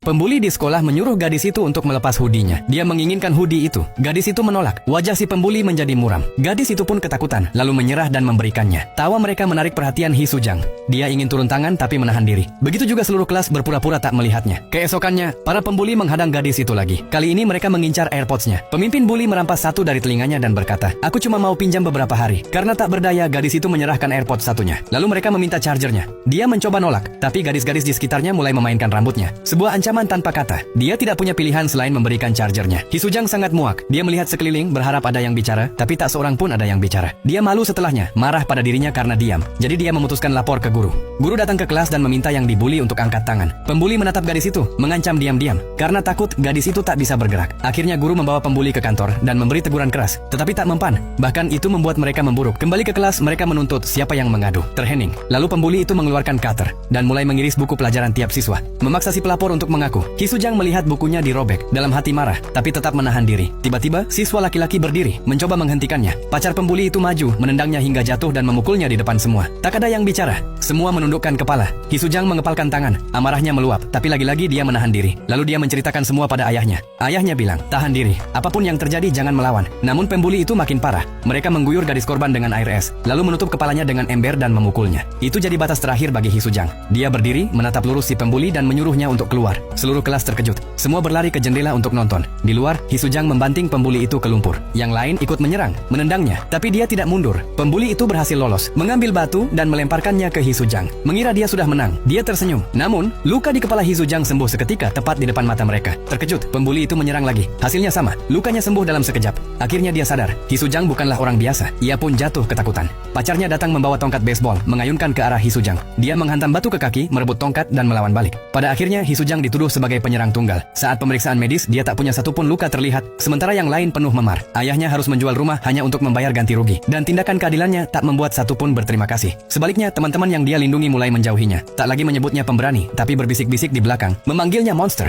Pembuli di sekolah menyuruh gadis itu untuk melepas hoodie-nya. Dia menginginkan hoodie itu. Gadis itu menolak. Wajah si pembuli menjadi muram. Gadis itu pun ketakutan, lalu menyerah dan memberikannya. Tawa mereka menarik perhatian Hee Soo-jang. Dia ingin turun tangan tapi menahan diri. Begitu juga seluruh kelas berpura-pura tak melihatnya. Keesokannya, para pembuli menghadang gadis itu lagi. Kali ini mereka mengincar AirPods-nya. Pemimpin bully merampas satu dari telinganya dan berkata, "Aku cuma mau pinjam beberapa hari." Karena tak berdaya, gadis itu menyerahkan AirPods satunya. Lalu mereka meminta chargernya. Dia mencoba nolak, tapi gadis-gadis di sekitarnya mulai memainkan rambutnya. Sebuah ancaman tanpa kata. Dia tidak punya pilihan selain memberikan chargernya. Hee Soo-jang sangat muak. Dia melihat sekeliling berharap ada yang bicara, tapi tak seorang pun ada yang bicara. Dia malu setelahnya, marah pada dirinya karena diam. Jadi dia memutuskan lapor ke guru. Guru datang ke kelas dan meminta yang dibully untuk angkat tangan. Pembuli menatap gadis itu, mengancam diam-diam. Karena takut, gadis itu tak bisa bergerak. Akhirnya guru membawa pembuli ke kantor dan memberi teguran keras, tetapi tak mempan. Bahkan itu membuat mereka memburuk. Kembali ke kelas, mereka menuntut siapa yang mengadu. Terhening. Lalu pembuli itu mengeluarkan cutter dan mulai mengiris buku pelajaran tiap siswa. Memaksa si pelapor untuk mengaku. Hee Soo-jang melihat bukunya dirobek. Dalam hati marah, tapi tetap menahan diri. Tiba-tiba, siswa laki-laki berdiri, mencoba menghentikannya. Pacar pembuli itu maju, menendangnya hingga jatuh dan memukulnya di depan semua. Tak ada yang bicara. Semua menundukkan kepala. Hee Soo-jang mengepalkan tangan. Amarahnya meluap, tapi lagi-lagi dia menahan diri. Lalu dia menceritakan semua pada ayahnya. Ayahnya bilang, "Tahan diri. Apapun yang terjadi jangan melawan." Namun pembuli itu makin parah. Mereka mengguyur gadis korban dengan air es, lalu menutup kepalanya dengan ember dan memukulnya. Itu jadi batas terakhir bagi Hee Soo-jang. Dia berdiri, menatap lurus si pembuli dan menyuruhnya untuk keluar. Seluruh kelas terkejut. Semua berlari ke jendela untuk nonton. Di luar, Hee Soo-jang membanting pembuli itu ke lumpur. Yang lain ikut menyerang, menendangnya. Tapi dia tidak mundur. Pembuli itu berhasil lolos, mengambil batu dan melemparkannya ke Hee Soo-jang. Mengira dia sudah menang. Dia tersenyum. Namun, luka di kepala Hee Soo-jang sembuh seketika tepat di depan mata mereka. Terkejut, pembuli itu menyerang lagi. Hasilnya sama. Lukanya sembuh dalam sekejap. Akhirnya dia sadar. Hee Soo-jang bukanlah orang biasa. Ia pun jatuh ketakutan. Pacarnya datang membawa tongkat baseball, mengayunkan ke arah Hee Soo-jang. Dia menghantam batu ke kaki, merebut tongkat dan melawan balik. Pada akhirnya Hee Soo-jang dituduh sebagai penyerang tunggal. Saat pemeriksaan medis, dia tak punya satupun luka terlihat, sementara yang lain penuh memar. Ayahnya harus menjual rumah hanya untuk membayar ganti rugi. Dan tindakan keadilannya tak membuat satupun berterima kasih. Sebaliknya, teman-teman yang dia lindungi mulai menjauhinya. Tak lagi menyebutnya pemberani, tapi berbisik-bisik di belakang, memanggilnya monster.